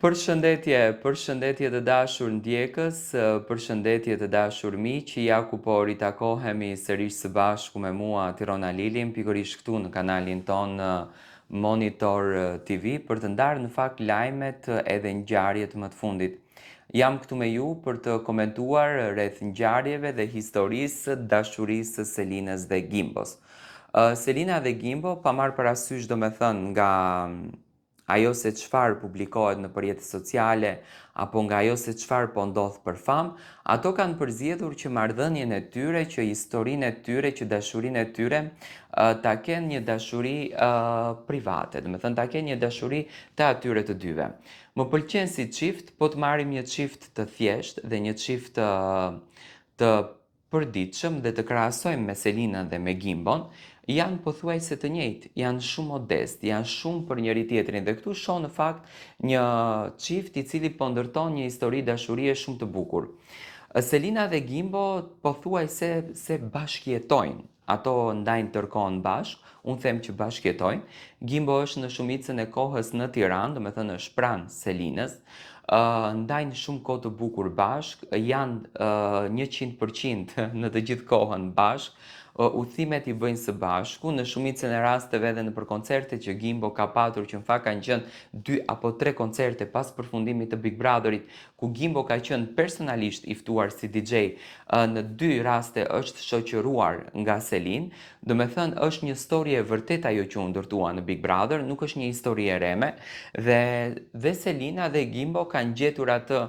Përshëndetje të dashur ndjekës, përshëndetje të dashur miq, ja ku po ritakohemi sërish së bashku me mua Tirona Lilin, pikërisht këtu në kanalin ton Monitor TV, për të ndarë në fakt lajmet edhe ngjarjet më të fundit. Jam këtu me ju për të komentuar rreth ngjarjeve dhe historisë dashurisë së Selinës dhe Gimbos. Selina dhe Gimbo, pa marrë parasysh domethënë nga ajo se çfarë publikohet në rrjetet sociale apo nga ajo se çfarë po ndodh për fam, ato kanë përzgjedhur që marrëdhënien e tyre, që historinë e tyre, që dashurinë e tyre ta kenë një dashuri private, domethënë ta kenë një dashuri të atyre të dyve. Më pëlqen si çift, po të marrim një çift të thjeshtë dhe një çift të përditshëm dhe të krahasojmë me Selinën dhe me Gimbon, janë pothuajse të njëjtë, janë shumë modest, janë shumë për njëri tjetrin dhe këtu shoh në fakt një çift i cili po ndërton një histori dashurie shumë të bukur. Selina dhe Gimbo pothuajse se bashkëjetojnë. Ato ndajnë tërkohën bashkë, unë them që bashkëjetojnë. Gimbo është në shumicën e kohës në Tiranë, domethënë është pranë Selinës. Ndajnë shumë kohë të bukur bashkë, janë 100% në të gjithë kohën bashkë. Udhëtimet i bëjnë së bashku, në shumicën e rasteve edhe nëpër koncerte që Gimbo ka patur, që në fakt kanë qenë 2 apo 3 koncerte pas përfundimit të Big Brotherit, ku Gimbo ka qenë personalisht i ftuar si DJ, në 2 raste është shoqëruar nga Selin. Do me thënë është një histori e vërtet ajo që u ndërtua në Big Brother, nuk është një histori e reme, dhe Selina dhe Gimbo kanë gjetur atë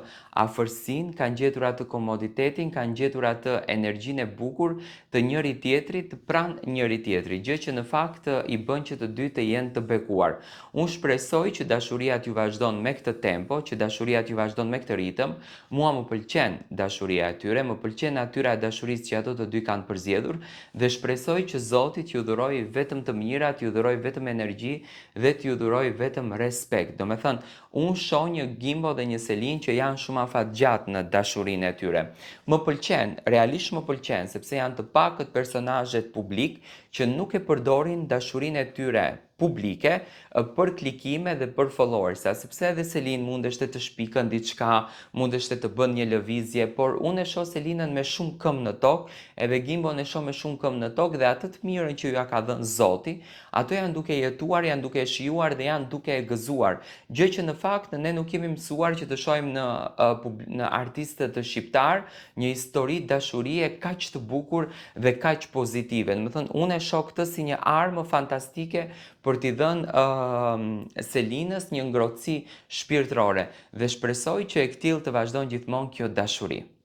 afërsinë, kanë gjetur atë komoditetin, kanë gjetur atë energjinë e bukur të njëri tjetrit pranë njëri tjetrit, gjë që në fakt i bën që të dy të jenë të bekuar. Unë shpresoj që dashuria t'ju vazhdon me këtë tempo, që dashuria t'ju vazhdon me këtë ritëm. Mua më pëlqen dashuria e tyre, më pëlqen natyra e dashurisë që ato të dy kanë përzgjedhur dhe shpresoj që Zoti t'ju dhurojë vetëm të mira, t'ju dhurojë vetëm energji dhe t'ju dhurojë vetëm respekt. Domethënë, unë shoh një Gimbo dhe një Selin që janë shumë afatgjatë në dashurinë e tyre. Më pëlqen, realisht më pëlqen, sepse janë të pakët personazhet publik që nuk e përdorin dashurinë e tyre publike për klikime dhe për followersa, sepse edhe Selin mundeshte të shpikën diçka, mundeshte të bën një lëvizje, por unë e shoh Selinën me shumë këmbë në tokë, edhe Gimbon e shoh me shumë këmbë në tokë dhe atë të mirën që ja ka dhënë Zoti, ato janë duke jetuar, janë duke shijuar dhe janë duke e gëzuar. Gjë që në fakt ne nuk kemi mësuar që të shohim në artistët të shqiptar një histori dashurie kaq të bukur dhe kaq pozitive. Domethënë unë e shoh këtë si një armë fantastike për t'i dhënë Selinës një ngrohtësi shpirtërore dhe shpresoj që e këtill të vazhdon gjithmonë kjo dashuri.